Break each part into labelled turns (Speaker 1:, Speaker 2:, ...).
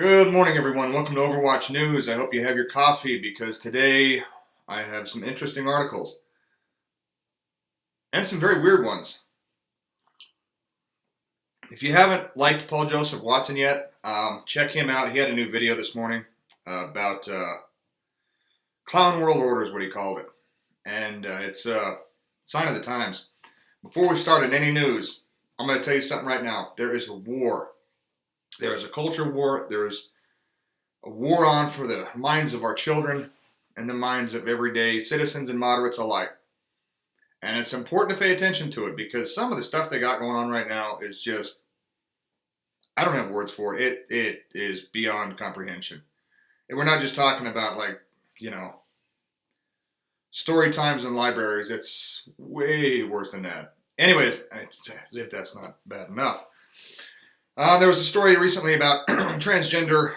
Speaker 1: Good morning, everyone. Welcome to Overwatch News. I hope you have your coffee because today I have some interesting articles and some very weird ones. If you haven't liked Paul Joseph Watson yet, check him out. He had a new video this morning about Clown World Order is what he called it. And it's a sign of the times. Before we start in any news, I'm going to tell you something right now. There is a war. There is a culture war. There is a war on for the minds of our children and the minds of everyday citizens and moderates alike. And it's important to pay attention to it because some of the stuff they got going on right now is just, I don't have words for it. It is beyond comprehension. And we're not just talking about story times in libraries. It's way worse than that. Anyways, as if that's not bad enough. There was a story recently about transgender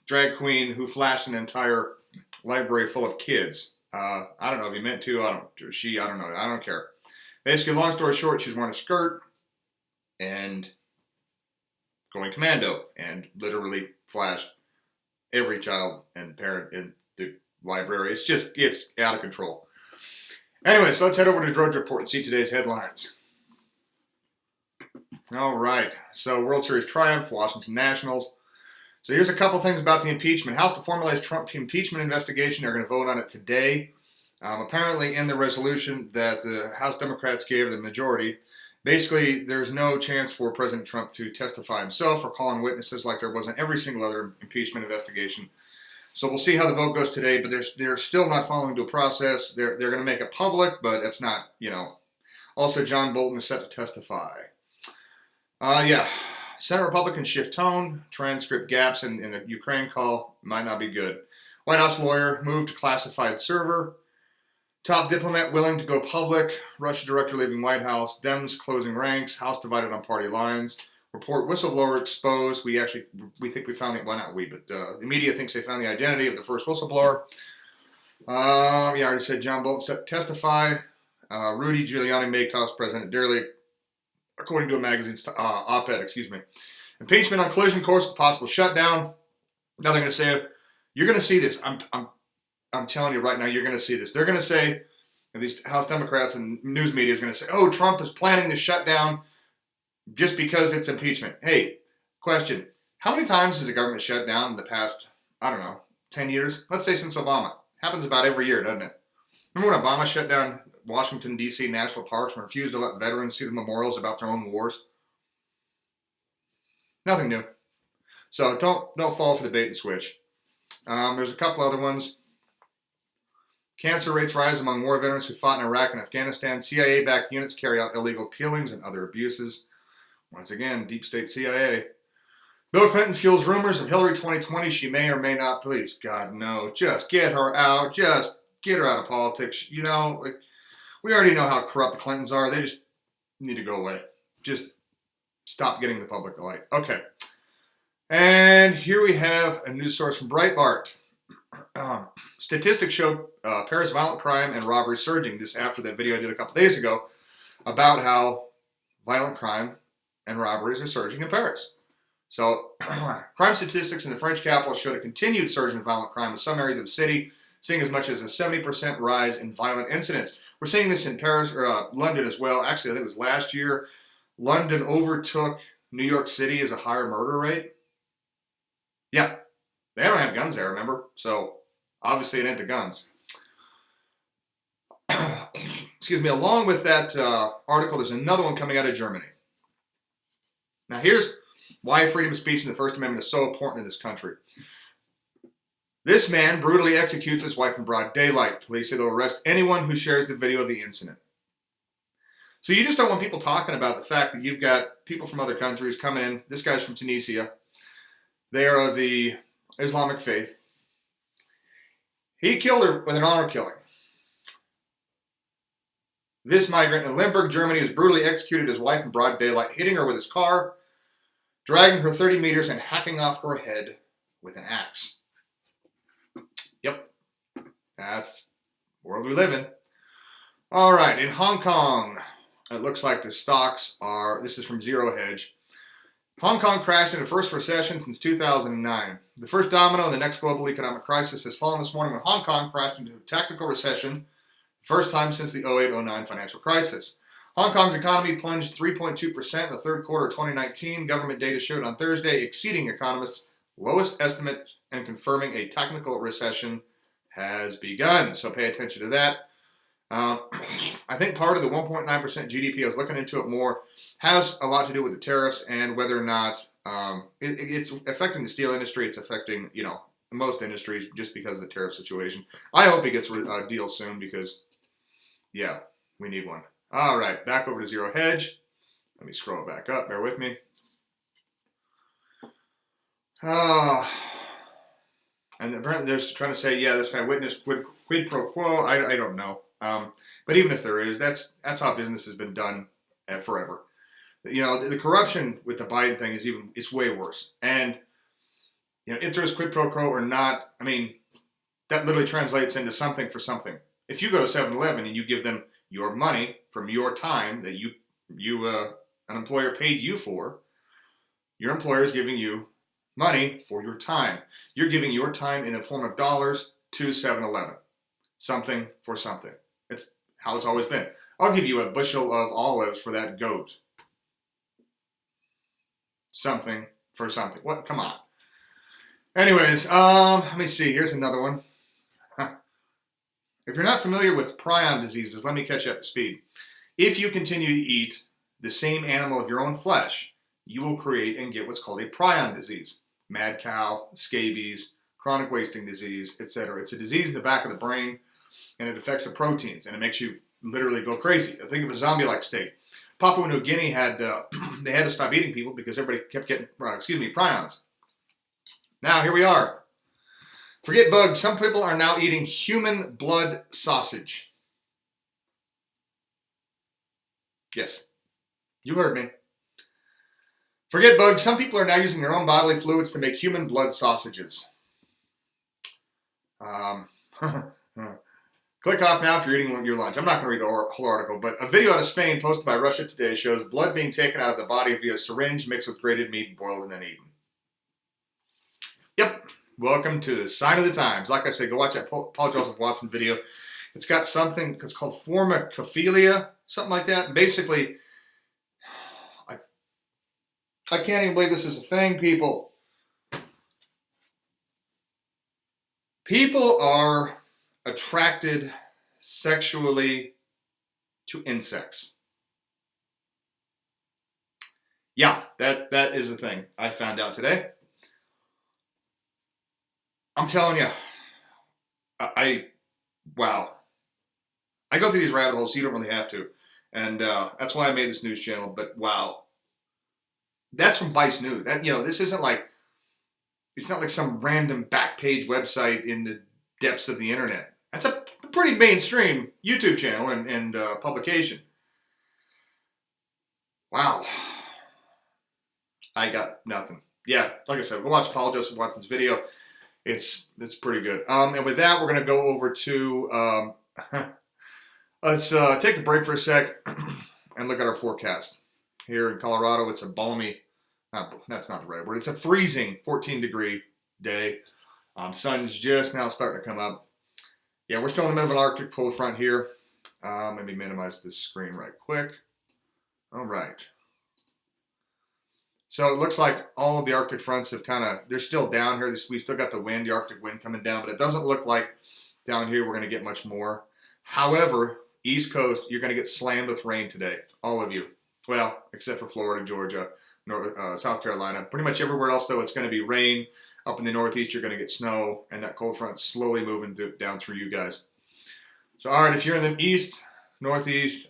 Speaker 1: drag queen who flashed an entire library full of kids. I don't know if he meant to. I don't know. I don't care. Basically, long story short, she's wearing a skirt and going commando and literally flashed every child and parent in the library. It's out of control. Anyway, so let's head over to Drudge Report and see today's headlines. All right. So World Series triumph, Washington Nationals. So here's a couple things about the impeachment. House to formalize Trump impeachment investigation. They're going to vote on it today. Apparently in the resolution that the House Democrats gave the majority, basically there's no chance for President Trump to testify himself or call on witnesses like there was in every single other impeachment investigation. So we'll see how the vote goes today, but they're still not following due process. They're going to make it public, but it's not, Also, John Bolton is set to testify. Senate Republicans shift tone. Transcript gaps in the Ukraine call might not be good. White House lawyer moved to classified server. Top diplomat willing to go public. Russia director leaving White House. Dems closing ranks. House divided on party lines. Report whistleblower exposed. We think we found the media thinks they found the identity of the first whistleblower. I already said John Bolton set to testify. Rudy Giuliani may cost President dearly, according to a magazine's op-ed. Impeachment on collision course with possible shutdown. Nothing to say. You're going to see this. I'm telling you right now, you're going to see this. They're going to say, and these House Democrats and news media is going to say, oh, Trump is planning this shutdown just because it's impeachment. Hey, question. How many times has the government shut down in the past, 10 years? Let's say since Obama. Happens about every year, doesn't it? Remember when Obama shut down Washington, D.C. national parks and refused to let veterans see the memorials about their own wars? Nothing new. So don't fall for the bait and switch. There's a couple other ones. Cancer rates rise among war veterans who fought in Iraq and Afghanistan. CIA-backed units carry out illegal killings and other abuses. Once again, deep state CIA. Bill Clinton fuels rumors of Hillary 2020. She may or may not. Please, God, no. Just get her out. Just get her out of politics. We already know how corrupt the Clintons are. They just need to go away. Just stop getting the public light. Okay. And here we have a news source from Breitbart. Statistics show Paris violent crime and robbery surging. This after that video I did a couple days ago about how violent crime and robberies are surging in Paris. So, crime statistics in the French capital showed a continued surge in violent crime in some areas of the city, seeing as much as a 70% rise in violent incidents. We're seeing this in Paris or London as well. Actually, I think it was last year. London overtook New York City as a higher murder rate. Yeah, they don't have guns there, remember? So, obviously it ain't the guns. Excuse me. Along with that article, there's another one coming out of Germany. Now, here's why freedom of speech and the First Amendment is so important in this country. This man brutally executes his wife in broad daylight. Police say they'll arrest anyone who shares the video of the incident. So you just don't want people talking about the fact that you've got people from other countries coming in. This guy's from Tunisia. They are of the Islamic faith. He killed her with an honor killing. This migrant in Limburg, Germany, has brutally executed his wife in broad daylight, hitting her with his car, dragging her 30 meters, and hacking off her head with an axe. Yep, that's the world we live in. All right, in Hong Kong, it looks like the stocks are, this is from Zero Hedge, Hong Kong crashed into the first recession since 2009. The first domino in the next global economic crisis has fallen this morning when Hong Kong crashed into a technical recession, first time since the 08-09 financial crisis. Hong Kong's economy plunged 3.2% in the third quarter of 2019, government data showed on Thursday, exceeding economists' lowest estimate and confirming a technical recession has begun. So pay attention to that. I think part of the 1.9% GDP, I was looking into it more, has a lot to do with the tariffs and whether or not it's affecting the steel industry. It's affecting, most industries just because of the tariff situation. I hope it gets a deal soon because, yeah, we need one. All right, back over to Zero Hedge. Let me scroll it back up. Bear with me. And apparently they're trying to say, yeah, this guy witnessed quid pro quo. I don't know. But even if there is, that's how business has been done forever. The corruption with the Biden thing it's way worse. And if there's quid pro quo or not, I mean, that literally translates into something for something. If you go to 7-Eleven and you give them your money from your time that an employer paid you for, your employer is giving you money for your time. You're giving your time in the form of dollars to 7-Eleven. Something for something. It's how it's always been. I'll give you a bushel of olives for that goat. Something for something. What? Come on. Anyways, let me see. Here's another one. If you're not familiar with prion diseases, let me catch you up to speed. If you continue to eat the same animal of your own flesh, you will create and get what's called a prion disease. Mad cow, scabies, chronic wasting disease, etc. It's a disease in the back of the brain, and it affects the proteins, and it makes you literally go crazy. Think of a zombie-like state. Papua New Guinea had they had to stop eating people because everybody kept getting prions. Now here we are. Forget bugs. Some people are now eating human blood sausage. Yes, you heard me. Forget bugs. Some people are now using their own bodily fluids to make human blood sausages. Click off now if you're eating your lunch. I'm not going to read the whole article, but a video out of Spain posted by Russia Today shows blood being taken out of the body via syringe mixed with grated meat, boiled, and then eaten. Yep. Welcome to the sign of the times. Like I said, go watch that Paul Joseph Watson video. It's got something, it's called formicophilia, something like that. And basically, I can't even believe this is a thing, people. People are attracted sexually to insects. Yeah, that is a thing I found out today. I'm telling you, wow. I go through these rabbit holes, so you don't really have to. And that's why I made this news channel, but wow. That's from Vice News. This isn't like, it's not like some random back page website in the depths of the internet. That's a pretty mainstream YouTube channel and publication. Wow. I got nothing. Yeah, like I said, go watch Paul Joseph Watson's video. It's pretty good. And with that, we're going to go over to, let's take a break for a sec and look at our forecast. Here in Colorado, it's a balmy, that's not the right word, it's a freezing 14-degree day. Sun's just now starting to come up. Yeah, we're still in the middle of an Arctic cold front here. Let me minimize this screen right quick. All right. So it looks like all of the Arctic fronts have they're still down here. We still got the wind, the Arctic wind coming down, but it doesn't look like down here we're going to get much more. However, East Coast, you're going to get slammed with rain today, all of you. Well, except for Florida, Georgia, South Carolina. Pretty much everywhere else, though, it's going to be rain. Up in the Northeast, you're going to get snow, and that cold front slowly moving down through you guys. So, all right, if you're in the East, Northeast,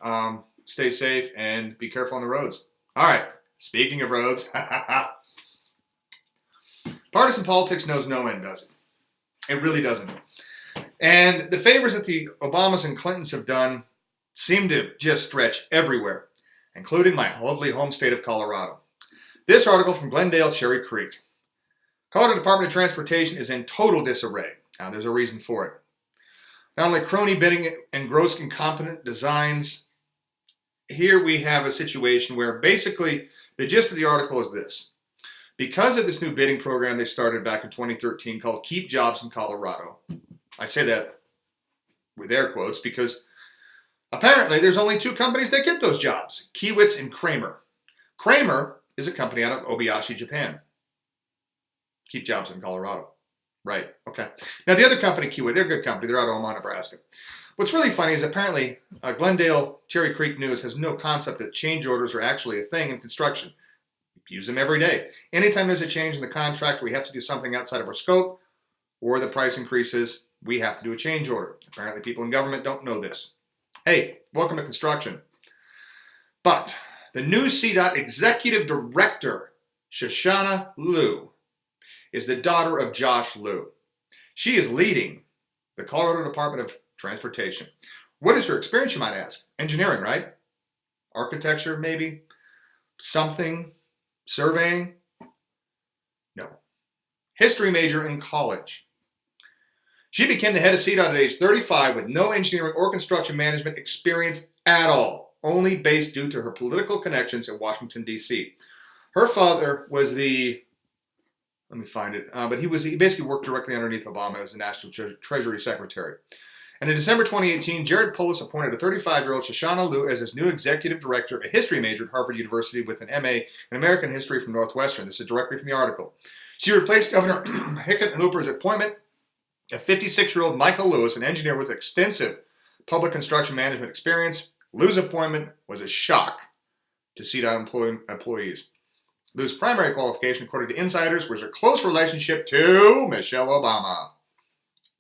Speaker 1: stay safe and be careful on the roads. All right. Speaking of roads, partisan politics knows no end, does it? It really doesn't. And the favors that the Obamas and Clintons have done seem to just stretch everywhere, including my lovely home state of Colorado. This article from Glendale, Cherry Creek. Colorado Department of Transportation is in total disarray. Now, there's a reason for it. Not only crony bidding and gross incompetent designs, here we have a situation where basically the gist of the article is this. because of this new bidding program they started back in 2013 called Keep Jobs in Colorado. I say that with air quotes because apparently there's only 2 companies that get those jobs, Kiewitz and Kramer. Kramer is a company out of Obayashi, Japan. Keep Jobs in Colorado. Right, okay. Now the other company, Kiewit, they're a good company. They're out of Omaha, Nebraska. What's really funny is apparently Glendale Cherry Creek News has no concept that change orders are actually a thing in construction. We use them every day. Anytime there's a change in the contract, we have to do something outside of our scope, or the price increases, we have to do a change order. Apparently people in government don't know this. Hey, welcome to construction. But the new CDOT Executive Director, Shoshana Liu, is the daughter of Josh Liu. She is leading the Colorado Department of Transportation. What is her experience, you might ask? Engineering, right? Architecture, maybe? Something? Surveying? No. History major in college. She became the head of CDOT at age 35 with no engineering or construction management experience at all, only based due to her political connections in Washington, D.C. Her father was let me find it. But he basically worked directly underneath Obama as the National Treasury Secretary. And in December 2018, Jared Polis appointed a 35-year-old Shoshana Liu as his new executive director, a history major at Harvard University with an MA in American history from Northwestern. This is directly from the article. She replaced Governor Hickenlooper's appointment of 56-year-old Michael Lewis, an engineer with extensive public construction management experience. Liu's appointment was a shock to CDOT employees. Liu's primary qualification, according to insiders, was her close relationship to Michelle Obama,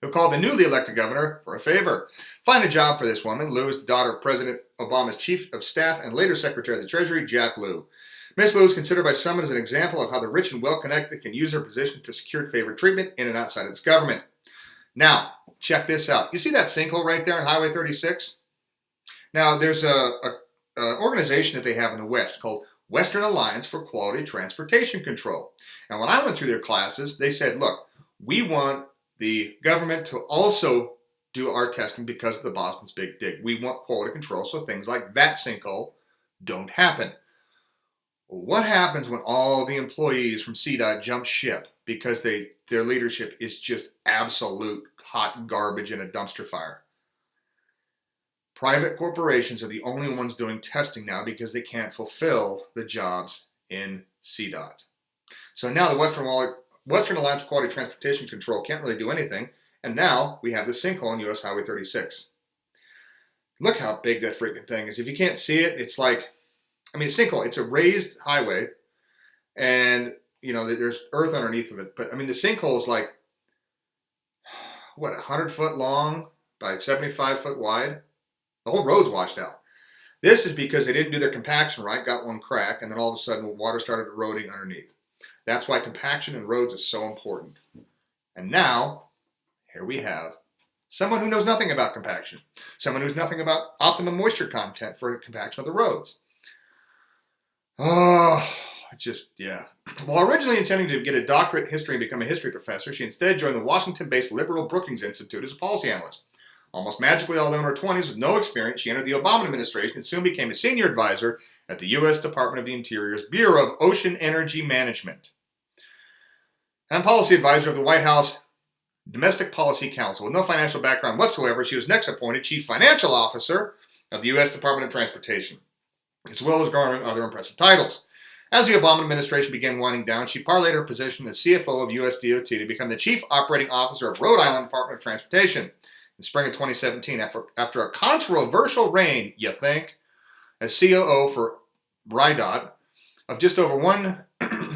Speaker 1: who called the newly elected governor for a favor. Find a job for this woman. Liu is the daughter of President Obama's chief of staff and later Secretary of the Treasury, Jack Liu. Ms. Liu is considered by some as an example of how the rich and well-connected can use their positions to secure favored treatment in and outside of this government. Now, check this out. You see that sinkhole right there on Highway 36? Now, there's an organization that they have in the West called Western Alliance for Quality Transportation Control. And when I went through their classes, they said, look, we want the government to also do our testing because of the Boston's Big Dig. We want quality control so things like that sinkhole don't happen. What happens when all the employees from CDOT jump ship because their leadership is just absolute hot garbage in a dumpster fire? Private corporations are the only ones doing testing now because they can't fulfill the jobs in CDOT. So now the Western Alliance for Quality Transportation Control can't really do anything, and now we have the sinkhole on US Highway 36. Look how big that freaking thing is. If you can't see it, it's like, sinkhole, it's a raised highway, and, there's earth underneath of it, but, the sinkhole is like, 100 foot long by 75 foot wide? The whole road's washed out. This is because they didn't do their compaction right, got one crack, and then all of a sudden water started eroding underneath. That's why compaction in roads is so important. And now, here we have someone who knows nothing about compaction, someone who's nothing about optimum moisture content for compaction of the roads. While originally intending to get a doctorate in history and become a history professor, she instead joined the Washington-based liberal Brookings Institute as a policy analyst. Almost magically, although in her 20s with no experience, she entered the Obama administration and soon became a senior advisor at the U.S. Department of the Interior's Bureau of Ocean Energy Management and policy advisor of the White House Domestic Policy Council. With no financial background whatsoever, she was next appointed chief financial officer of the U.S. Department of Transportation, as well as garnering other impressive titles. As the Obama administration began winding down, she parlayed her position as CFO of U.S. DOT to become the chief operating officer of Rhode Island Department of Transportation. In spring of 2017, after a controversial reign, you think, as COO for RIDOT of just over 1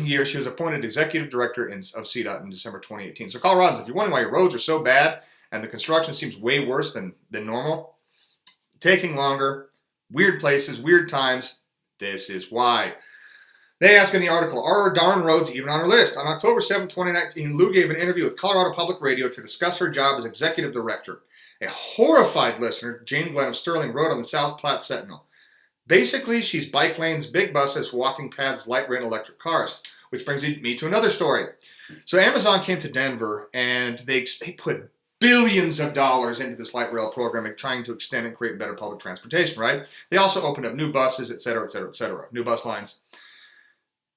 Speaker 1: year, she was appointed executive director of CDOT in December 2018. So Coloradans, if you're wondering why your roads are so bad and the construction seems way worse than normal, taking longer, weird places, weird times, this is why. They ask in the article, are our darn roads even on our list? On October 7, 2019, Liu gave an interview with Colorado Public Radio to discuss her job as executive director. A horrified listener, Jane Glenn of Sterling, wrote on the South Platte Sentinel. Basically, she's bike lanes, big buses, walking paths, light rail, electric cars. Which brings me to another story. So Amazon came to Denver, and they put billions of dollars into this light rail program, trying to extend and create better public transportation, right? They also opened up new buses, et cetera, et cetera, et cetera, new bus lines.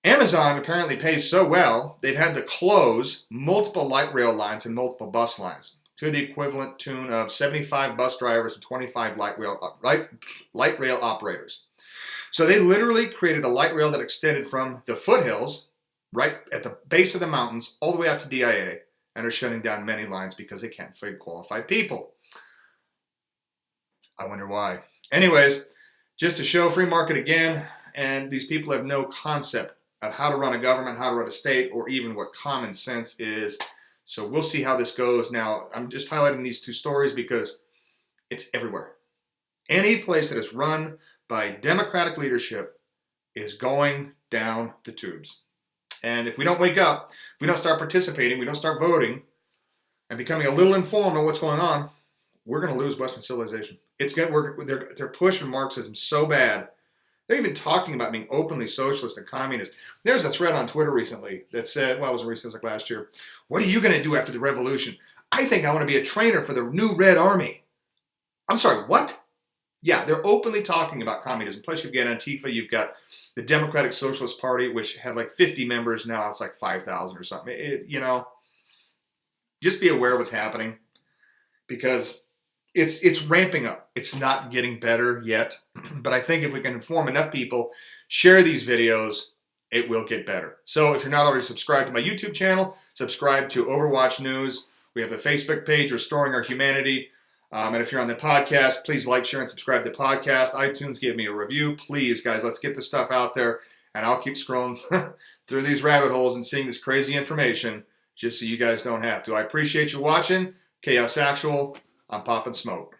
Speaker 1: Amazon apparently pays so well, they've had to close multiple light rail lines and multiple bus lines to the equivalent tune of 75 bus drivers and 25 light rail operators. So they literally created a light rail that extended from the foothills, right at the base of the mountains, all the way out to DIA, and are shutting down many lines because they can't find qualified people. I wonder why. Anyways, just to show free market again, and these people have no concept of how to run a government, how to run a state, or even what common sense is. So we'll see how this goes. Now, I'm just highlighting these two stories because it's everywhere. Any place that is run by Democratic leadership is going down the tubes. And if we don't wake up, if we don't start participating, we don't start voting, and becoming a little informed on what's going on, we're going to lose Western civilization. They're pushing Marxism so bad. They're even talking about being openly socialist and communist. There's a thread on Twitter recently that said, well, it was recent, like last year, what are you going to do after the revolution? I think I want to be a trainer for the new Red Army. I'm sorry, what? Yeah, they're openly talking about communism. Plus, you've got Antifa, you've got the Democratic Socialist Party, which had like 50 members. Now it's like 5,000 or something. Just be aware of what's happening because it's ramping up. It's not getting better yet. But I think if we can inform enough people, share these videos, it will get better. So if you're not already subscribed to my YouTube channel, subscribe to Overwatch News. We have a Facebook page, Restoring Our Humanity. And if you're on the podcast, please like, share, and subscribe to the podcast. iTunes, give me a review. Please, guys, let's get this stuff out there. And I'll keep scrolling through these rabbit holes and seeing this crazy information just so you guys don't have to. I appreciate you watching. Chaos Actual. I'm popping smoke.